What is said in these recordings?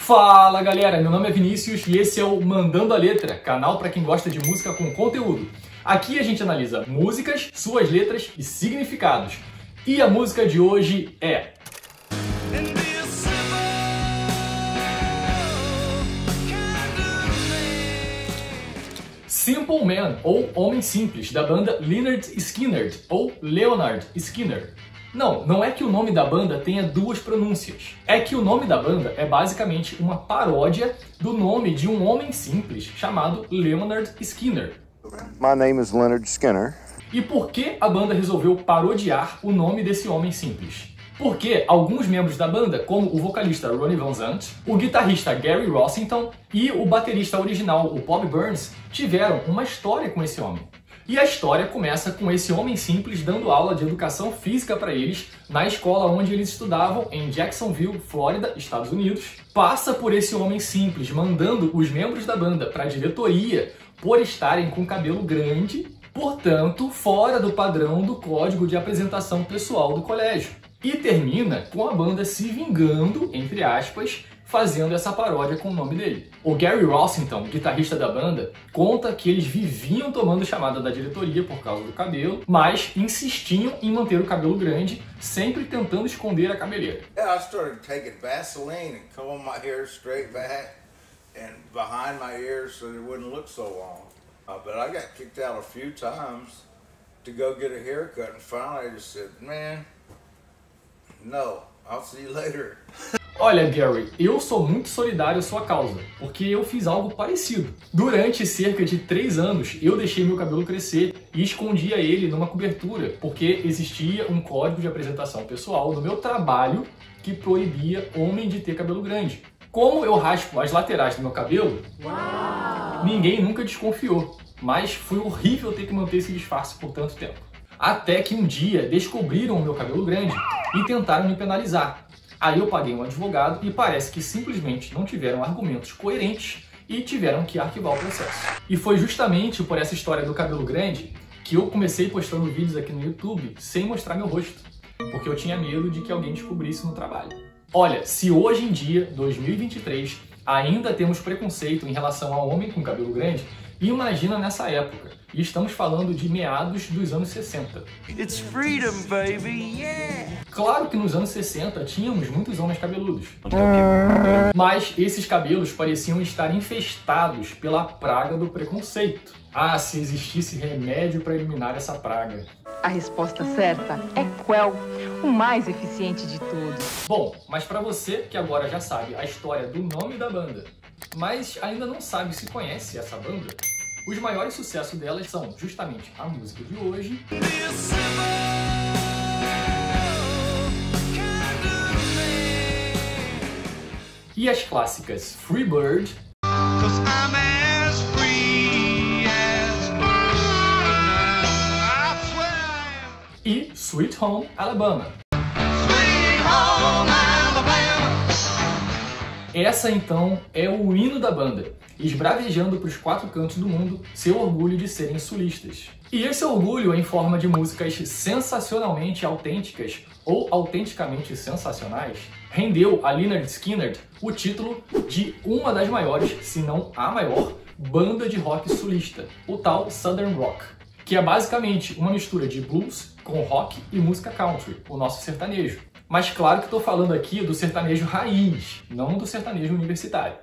Fala galera, meu nome é Vinícius e esse é o Mandando a Letra, canal para quem gosta de música com conteúdo. Aqui a gente analisa músicas, suas letras e significados. E a música de hoje é Simple Man, ou Homem Simples, da banda Lynyrd Skynyrd, ou Leonard Skinner. Não é que o nome da banda tenha duas pronúncias. É que o nome da banda é basicamente uma paródia do nome de um homem simples chamado Leonard Skinner. My name is Lynyrd Skynyrd. E por que a banda resolveu parodiar o nome desse homem simples? Porque alguns membros da banda, como o vocalista Ronnie Van Zant, o guitarrista Gary Rossington e o baterista original, o Bob Burns, tiveram uma história com esse homem. E a história começa com esse homem simples dando aula de educação física para eles na escola onde eles estudavam em Jacksonville, Flórida, Estados Unidos. Passa por esse homem simples mandando os membros da banda para a diretoria por estarem com cabelo grande, portanto, fora do padrão do código de apresentação pessoal do colégio. E termina com a banda se vingando, entre aspas, fazendo essa paródia com o nome dele. O Gary Rossington, guitarrista da banda, conta que eles viviam tomando chamada da diretoria por causa do cabelo, mas insistiam em manter o cabelo grande, sempre tentando esconder a cabeleira. I started taking Vaseline and combing my hair straight back and behind my ears so it wouldn't look so long. But I got kicked out a few times to go get a haircut and finally I just said, man, no, I'll see you later. Olha, Gary, eu sou muito solidário à sua causa, porque eu fiz algo parecido. Durante cerca de 3 anos, eu deixei meu cabelo crescer e escondia ele numa cobertura, porque existia um código de apresentação pessoal no meu trabalho que proibia homem de ter cabelo grande. Como eu raspo as laterais do meu cabelo, ninguém nunca desconfiou, mas foi horrível ter que manter esse disfarce por tanto tempo. Até que um dia descobriram o meu cabelo grande e tentaram me penalizar. Aí eu paguei um advogado e parece que simplesmente não tiveram argumentos coerentes e tiveram que arquivar o processo. E foi justamente por essa história do cabelo grande que eu comecei postando vídeos aqui no YouTube sem mostrar meu rosto, porque eu tinha medo de que alguém descobrisse no trabalho. Olha, se hoje em dia, 2023, ainda temos preconceito em relação ao homem com cabelo grande, imagina nessa época. E estamos falando de meados dos anos 60. It's freedom, baby, yeah! Claro que nos anos 60 tínhamos muitos homens cabeludos. Mas esses cabelos pareciam estar infestados pela praga do preconceito. Ah, se existisse remédio para eliminar essa praga. A resposta certa é Quell, o mais eficiente de todos. Bom, mas para você que agora já sabe a história do nome da banda, mas ainda não sabe se conhece essa banda, os maiores sucessos delas são justamente a música de hoje e as clássicas Free Bird e Sweet Home Alabama. Essa então é o hino da banda, esbravejando para os 4 cantos do mundo seu orgulho de serem sulistas. E esse orgulho em forma de músicas sensacionalmente autênticas ou autenticamente sensacionais rendeu a Lynyrd Skynyrd o título de uma das maiores, se não a maior, banda de rock sulista, o tal Southern Rock, que é basicamente uma mistura de blues com rock e música country, o nosso sertanejo. Mas claro que estou falando aqui do sertanejo raiz, não do sertanejo universitário.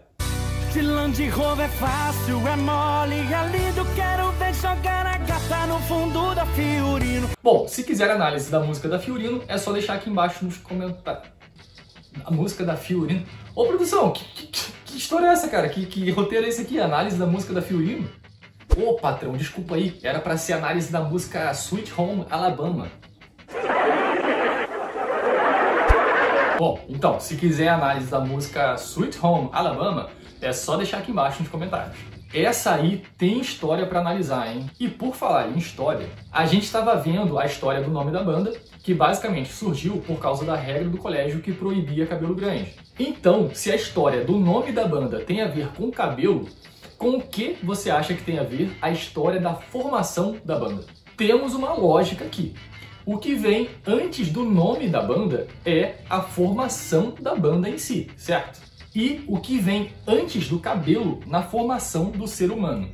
Se Land Rover é fácil, é mole, é lindo, quero ver jogar a gata no fundo da Fiorino. Bom, se quiser análise da música da Fiorino, é só deixar aqui embaixo nos comentários. A música da Fiorino. Ô produção, que história é essa, cara? Que roteiro é esse aqui? Análise da música da Fiorino? Ô patrão, desculpa aí, era pra ser análise da música Sweet Home Alabama. Bom, então, se quiser análise da música Sweet Home Alabama, é só deixar aqui embaixo nos comentários. Essa aí tem história pra analisar, hein? E por falar em história, a gente estava vendo a história do nome da banda, que basicamente surgiu por causa da regra do colégio que proibia cabelo grande. Então, se a história do nome da banda tem a ver com cabelo, com o que você acha que tem a ver a história da formação da banda? Temos uma lógica aqui. O que vem antes do nome da banda é a formação da banda em si, certo? e o que vem antes do cabelo na formação do ser humano.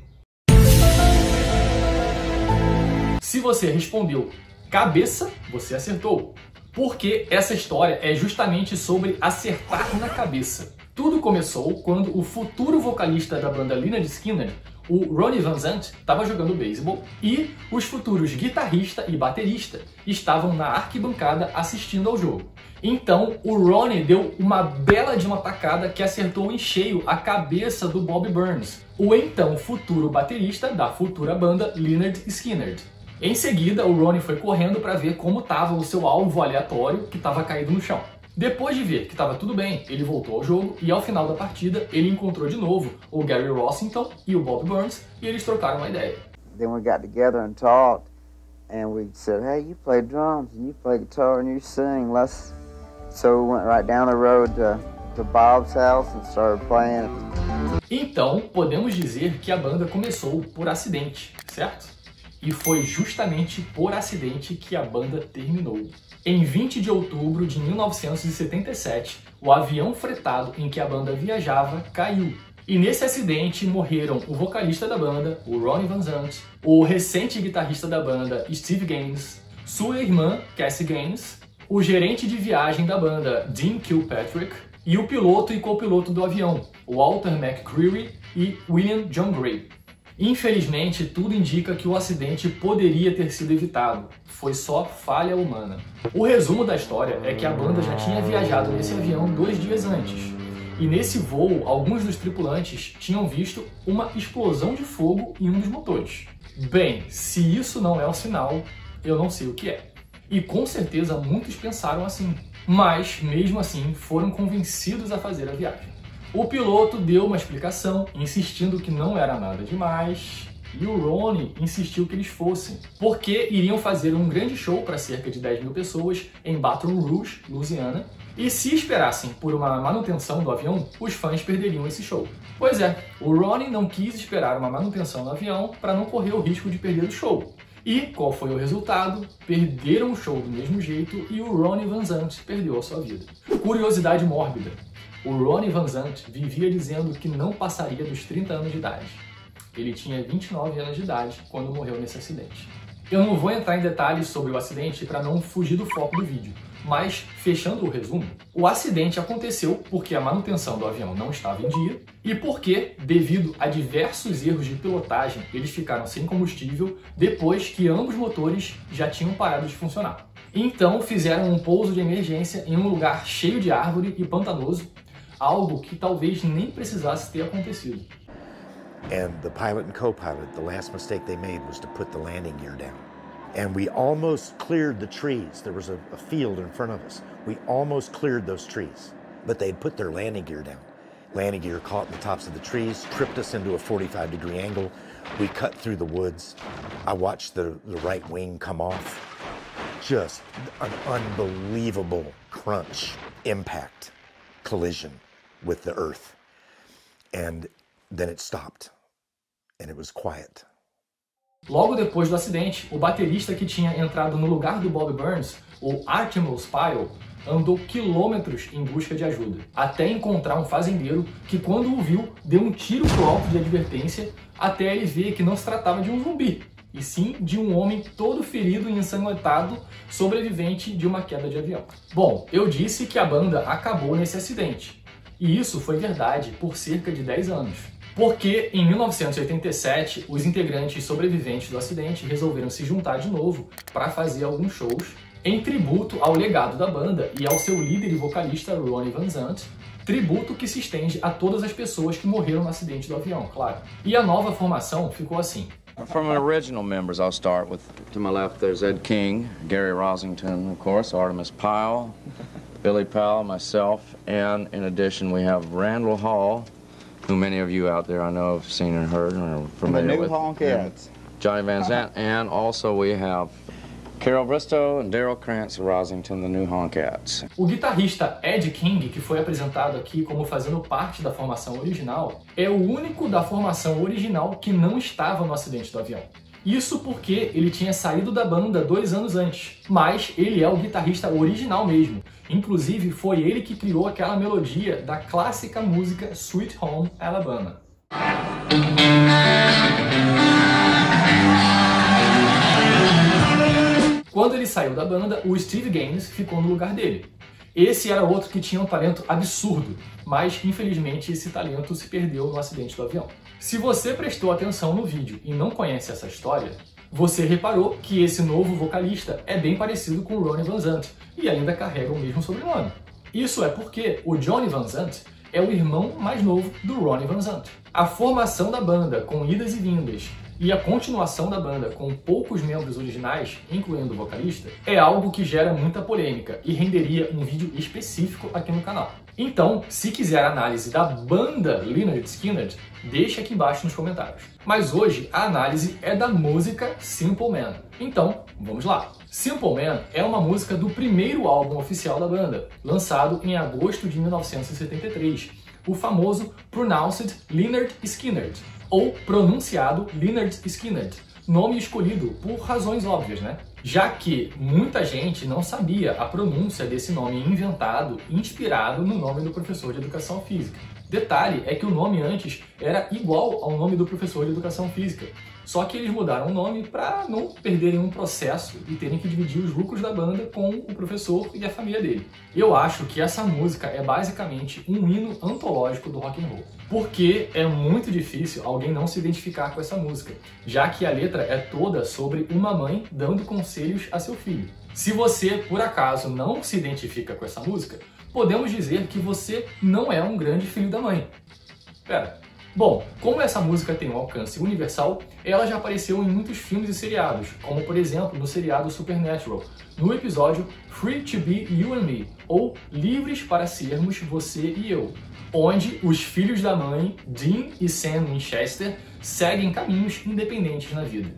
Se você respondeu cabeça, você acertou, porque essa história é justamente sobre acertar na cabeça. Tudo começou quando o futuro vocalista da banda Lynyrd Skynyrd, o Ronnie Van Zant, estava jogando beisebol e os futuros guitarrista e baterista estavam na arquibancada assistindo ao jogo. Então o Ronnie deu uma bela de uma tacada que acertou em cheio a cabeça do Bob Burns, o então futuro baterista da futura banda Lynyrd Skynyrd. Em seguida, o Ronnie foi correndo para ver como estava o seu alvo aleatório que estava caído no chão. Depois de ver que estava tudo bem, ele voltou ao jogo e ao final da partida ele encontrou de novo o Gary Rossington e o Bob Burns e eles trocaram uma ideia. Then we got together and talked and we said, hey, you play drums and you play guitar and you sing, So we went right down the road to Bob's house and started playing. Então, podemos dizer que a banda começou por acidente, certo? E foi justamente por acidente que a banda terminou. Em 20 de outubro de 1977, o avião fretado em que a banda viajava caiu. E nesse acidente morreram o vocalista da banda, o Ronnie Van Zant, o recente guitarrista da banda, Steve Gaines, sua irmã, Cassie Gaines, o gerente de viagem da banda, Dean Kilpatrick, e o piloto e copiloto do avião, Walter McCreary e William John Gray. Infelizmente, tudo indica que o acidente poderia ter sido evitado. Foi só falha humana. O resumo da história é que a banda já tinha viajado nesse avião 2 dias antes. E nesse voo, alguns dos tripulantes tinham visto uma explosão de fogo em um dos motores. Bem, se isso não é um sinal, eu não sei o que é. E com certeza muitos pensaram assim. Mas, mesmo assim, foram convencidos a fazer a viagem. O piloto deu uma explicação, insistindo que não era nada demais, e o Ronnie insistiu que eles fossem, porque iriam fazer um grande show para cerca de 10 mil pessoas em Baton Rouge, Louisiana, e se esperassem por uma manutenção do avião, os fãs perderiam esse show. Pois é, o Ronnie não quis esperar uma manutenção no avião para não correr o risco de perder o show. E qual foi o resultado? Perderam o show do mesmo jeito e o Ronnie Van Zant perdeu a sua vida. Curiosidade mórbida. O Ronnie Van Zant vivia dizendo que não passaria dos 30 anos de idade. Ele tinha 29 anos de idade quando morreu nesse acidente. Eu não vou entrar em detalhes sobre o acidente para não fugir do foco do vídeo, mas, fechando o resumo, o acidente aconteceu porque a manutenção do avião não estava em dia e porque, devido a diversos erros de pilotagem, eles ficaram sem combustível depois que ambos motores já tinham parado de funcionar. Então, fizeram um pouso de emergência em um lugar cheio de árvore e pantanoso, algo que talvez nem precisasse ter acontecido. And the pilot and co-pilot, the last mistake they made was to put the landing gear down. And we almost cleared the trees. There was a field in front of us. We almost cleared those trees, but they'd put their landing gear down. Landing gear caught in the tops of the trees, tripped us into a 45-degree angle. We cut through the woods. I watched the right wing come off. Just an unbelievable crunch, impact, collision with the earth. And then it stopped, and it was quiet. Logo depois do acidente, o baterista que tinha entrado no lugar do Bob Burns, o Artemus Pyle, andou quilômetros em busca de ajuda, até encontrar um fazendeiro que, quando o viu, deu um tiro pro alto de advertência, até ele ver que não se tratava de um zumbi, e sim de um homem todo ferido e ensanguentado, sobrevivente de uma queda de avião. Bom, eu disse que a banda acabou nesse acidente, e isso foi verdade por cerca de 10 anos. Porque em 1987, os integrantes sobreviventes do acidente resolveram se juntar de novo para fazer alguns shows em tributo ao legado da banda e ao seu líder e vocalista Ronnie Van Zant, tributo que se estende a todas as pessoas que morreram no acidente do avião, claro. E a nova formação ficou assim. From original members, I'll start with, to my left there's Ed King, Gary Rossington, of course, Artemus Pyle, Billy Powell, myself, and in addition we have Randall Hall, who many of you out there I know have seen and heard and are familiar with. The New Honkettes. Johnny Van Zant, and also we have Carol Bristow and Daryl Krantz of Rossington, the New Honkettes. O guitarrista Ed King, que foi apresentado aqui como fazendo parte da formação original, é o único da formação original que não estava no acidente do avião. Isso porque ele tinha saído da banda 2 anos antes, mas ele é o guitarrista original mesmo, Inclusive, foi ele que criou aquela melodia da clássica música Sweet Home Alabama. Quando ele saiu da banda, o Steve Gaines ficou no lugar dele. Esse era outro que tinha um talento absurdo, mas infelizmente esse talento se perdeu no acidente do avião. Se você prestou atenção no vídeo e não conhece essa história, você reparou que esse novo vocalista é bem parecido com o Ronnie Van Zant e ainda carrega o mesmo sobrenome. Isso é porque o Johnny Van Zant é o irmão mais novo do Ronnie Van Zant. A formação da banda com idas e vindas e a continuação da banda com poucos membros originais, incluindo o vocalista, é algo que gera muita polêmica e renderia um vídeo específico aqui no canal. Então, se quiser análise da banda Lynyrd Skynyrd, deixe aqui embaixo nos comentários. Mas hoje a análise é da música Simple Man. Então, vamos lá. Simple Man é uma música do primeiro álbum oficial da banda, lançado em agosto de 1973, o famoso Pronounced Lynyrd Skynyrd, ou pronunciado Lynyrd Skynyrd, nome escolhido por razões óbvias, né? Já que muita gente não sabia a pronúncia desse nome inventado, inspirado no nome do professor de educação física. Detalhe é que o nome antes era igual ao nome do professor de educação física, só que eles mudaram o nome para não perderem um processo e terem que dividir os lucros da banda com o professor e a família dele. Eu acho que essa música é basicamente um hino antológico do rock and roll, porque é muito difícil alguém não se identificar com essa música, já que a letra é toda sobre uma mãe dando conselhos a seu filho. Se você, por acaso, não se identifica com essa música, podemos dizer que você não é um grande filho da mãe. Pera. Bom, como essa música tem um alcance universal, ela já apareceu em muitos filmes e seriados, como por exemplo no seriado Supernatural, no episódio Free to Be You and Me, ou Livres para Sermos Você e Eu, onde os filhos da mãe, Dean e Sam Winchester, seguem caminhos independentes na vida.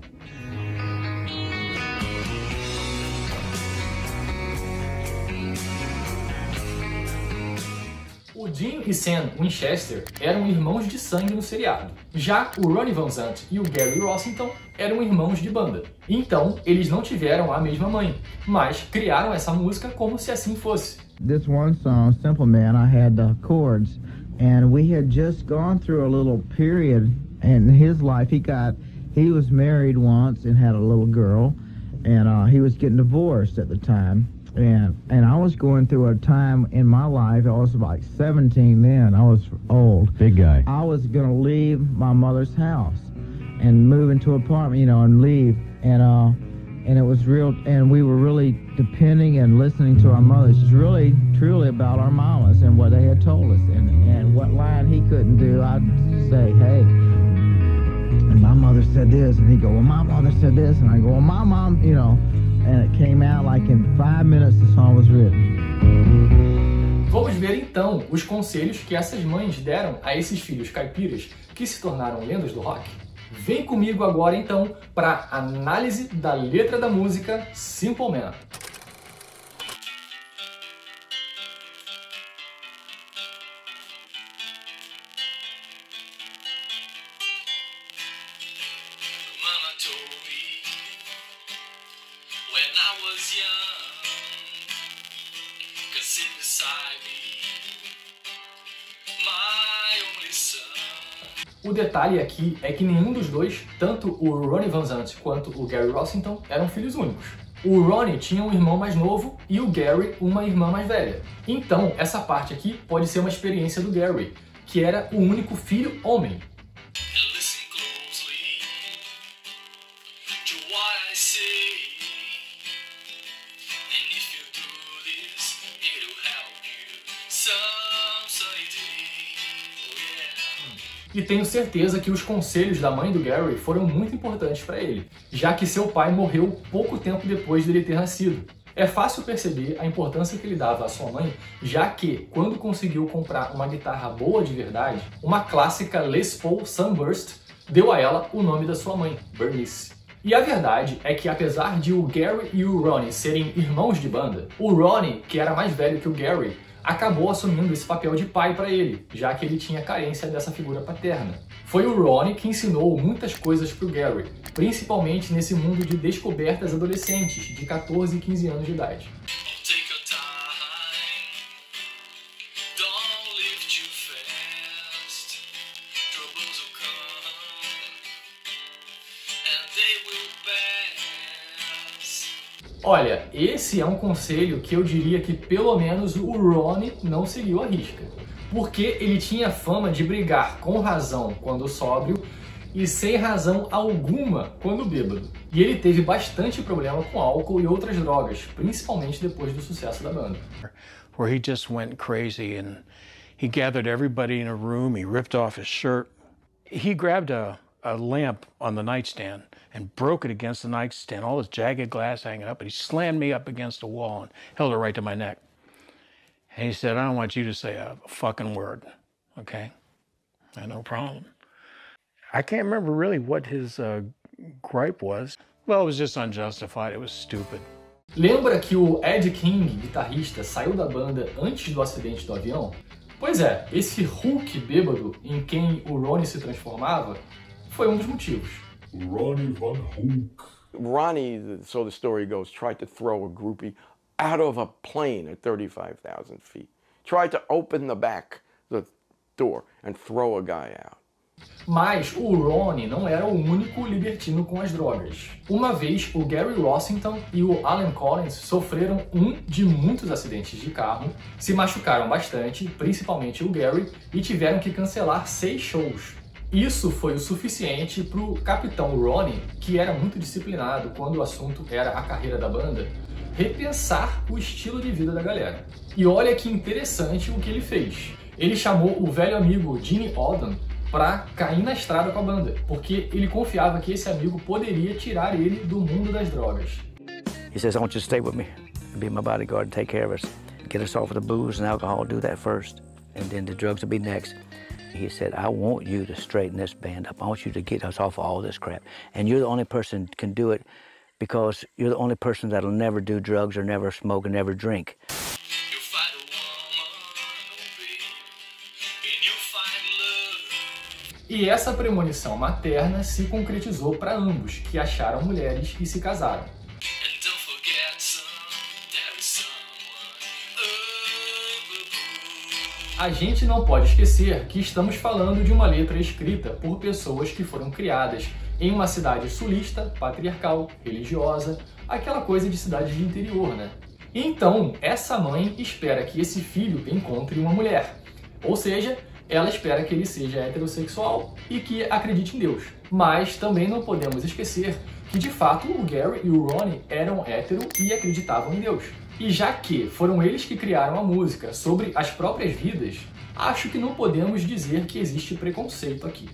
O Dean e Sam Winchester eram irmãos de sangue no seriado. Já o Ronnie Van Zant e o Gary Rossington eram irmãos de banda. Então, eles não tiveram a mesma mãe, mas criaram essa música como se assim fosse. This one song, Simple Man, I had the chords, and we had just gone through a little period in his life. He was married once and had a little girl, and he was getting divorced at the time. And I was going through a time in my life, I was like 17 then, I was old. Big guy. I was going to leave my mother's house and move into an apartment, and leave. And it was real, and we were really depending and listening to our mothers. It's really, truly about our mamas and what they had told us. And what line he couldn't do, I'd say, hey, and my mother said this, and he'd go, well, my mother said this, and I go, well, my mom, and it came out like in 5 minutes the song was written. Vamos ver então os conselhos que essas mães deram a esses filhos caipiras que se tornaram lendas do rock. Vem comigo agora então para a análise da letra da música Simple Man. O detalhe aqui é que nenhum dos dois, tanto o Ronnie Van Zant quanto o Gary Rossington, eram filhos únicos. O Ronnie tinha um irmão mais novo e o Gary uma irmã mais velha. Então, essa parte aqui pode ser uma experiência do Gary, que era o único filho homem. E tenho certeza que os conselhos da mãe do Gary foram muito importantes para ele, já que seu pai morreu pouco tempo depois dele ter nascido. É fácil perceber a importância que ele dava à sua mãe, já que, quando conseguiu comprar uma guitarra boa de verdade, uma clássica Les Paul Sunburst, deu a ela o nome da sua mãe, Bernice. E a verdade é que, apesar de o Gary e o Ronnie serem irmãos de banda, o Ronnie, que era mais velho que o Gary, acabou assumindo esse papel de pai para ele, já que ele tinha carência dessa figura paterna. Foi o Ronnie que ensinou muitas coisas para o Gary, principalmente nesse mundo de descobertas adolescentes de 14 e 15 anos de idade. Olha, esse é um conselho que eu diria que pelo menos o Ronnie não seguiu à risca. Porque ele tinha fama de brigar com razão quando sóbrio e sem razão alguma quando bêbado. E ele teve bastante problema com álcool e outras drogas, principalmente depois do sucesso da banda. Where he just went crazy and he gathered everybody in a room, he ripped off his shirt. He grabbed a lamp on the nightstand and broke it against the nightstand, all this jagged glass hanging up, and he slammed me up against the wall and held it right to my neck. And he said, I don't want you to say a fucking word, okay? I had no problem. I can't remember really what his gripe was. Well, it was just unjustified, it was stupid. Lembra que o Ed King, guitarrista, saiu da banda antes do acidente do avião? Pois é, esse Hulk bêbado em quem o Ronnie se transformava foi um dos motivos. Ronnie Von Hulk. Ronnie, so the story goes, tried to throw a groupie out of a plane at 35,000 feet. Tried to open the door and throw a guy out. Mas o Ronnie não era o único libertino com as drogas. Uma vez, o Gary Rossington e o Alan Collins sofreram um de muitos acidentes de carro, se machucaram bastante, principalmente o Gary, e tiveram que cancelar 6 shows. Isso foi o suficiente para o capitão Ronnie, que era muito disciplinado quando o assunto era a carreira da banda, repensar o estilo de vida da galera. E olha que interessante o que ele fez. Ele chamou o velho amigo Gene Odom para cair na estrada com a banda, porque ele confiava que esse amigo poderia tirar ele do mundo das drogas. He says, I want you to stay with me, be my bodyguard and take care of us. Get us off of the booze and alcohol, do that first, and then the drugs will be next. He said, I want you to straighten this band up. I want you to get us off of all this crap. And you're the only person who can do it because you're the only person that'll never do drugs or never smoke or never drink. E essa premonição materna se concretizou para ambos, que acharam mulheres e se casaram. A gente não pode esquecer que estamos falando de uma letra escrita por pessoas que foram criadas em uma cidade sulista, patriarcal, religiosa, aquela coisa de cidade de interior, né? Então, essa mãe espera que esse filho encontre uma mulher, ou seja, ela espera que ele seja heterossexual e que acredite em Deus. Mas também não podemos esquecer que, de fato, o Gary e o Ronnie eram hétero e acreditavam em Deus. E já que foram eles que criaram a música sobre as próprias vidas, acho que não podemos dizer que existe preconceito aqui.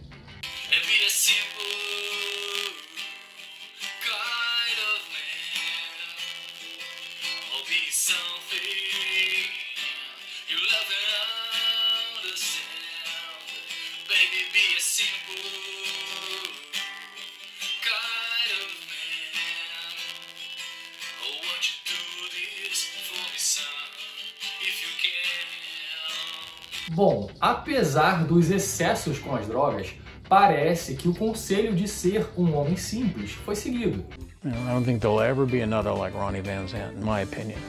Bom, apesar dos excessos com as drogas, parece que o conselho de ser um homem simples foi seguido. I don't think there'll ever be another like Ronnie Van Zant, in my opinion.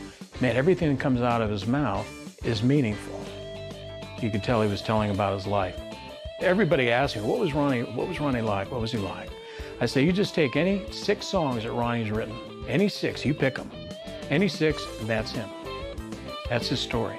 Man, everything that comes out of his mouth is meaningful. You could tell he was telling about his life. Everybody asks me, what was Ronnie like? What was he like? I say, you just take any 6 songs that Ronnie's written. Any 6, you pick them. Any 6, that's him. That's his story.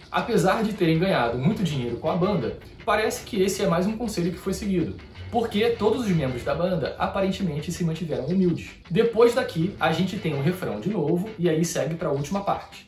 Apesar de terem ganhado muito dinheiro com a banda, parece que esse é mais um conselho que foi seguido, porque todos os membros da banda aparentemente se mantiveram humildes. Depois daqui, a gente tem um refrão de novo e aí segue para a última parte.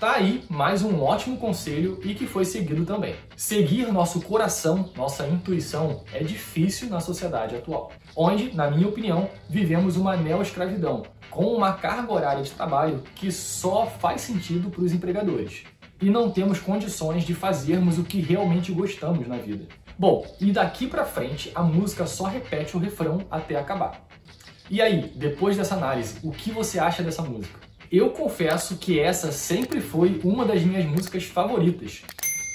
Tá aí mais um ótimo conselho e que foi seguido também. Seguir nosso coração, nossa intuição, é difícil na sociedade atual, onde, na minha opinião, vivemos uma neo-escravidão, com uma carga horária de trabalho que só faz sentido para os empregadores. E não temos condições de fazermos o que realmente gostamos na vida. Bom, e daqui pra frente a música só repete o refrão até acabar. E aí, depois dessa análise, o que você acha dessa música? Eu confesso que essa sempre foi uma das minhas músicas favoritas,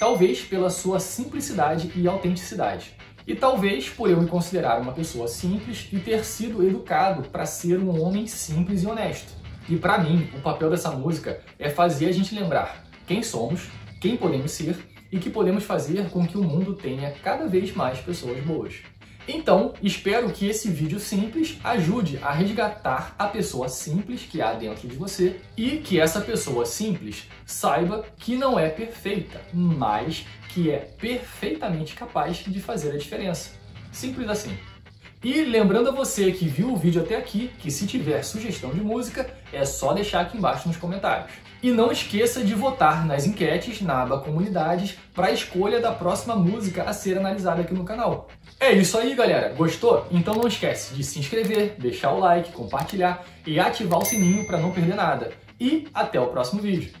talvez pela sua simplicidade e autenticidade. E talvez por eu me considerar uma pessoa simples e ter sido educado para ser um homem simples e honesto. E para mim, o papel dessa música é fazer a gente lembrar quem somos, quem podemos ser e que podemos fazer com que o mundo tenha cada vez mais pessoas boas. Então, espero que esse vídeo simples ajude a resgatar a pessoa simples que há dentro de você e que essa pessoa simples saiba que não é perfeita, mas que é perfeitamente capaz de fazer a diferença. Simples assim. E lembrando a você que viu o vídeo até aqui, que se tiver sugestão de música, é só deixar aqui embaixo nos comentários. E não esqueça de votar nas enquetes na aba Comunidades para a escolha da próxima música a ser analisada aqui no canal. É isso aí, galera! Gostou? Então não esquece de se inscrever, deixar o like, compartilhar e ativar o sininho para não perder nada. E até o próximo vídeo!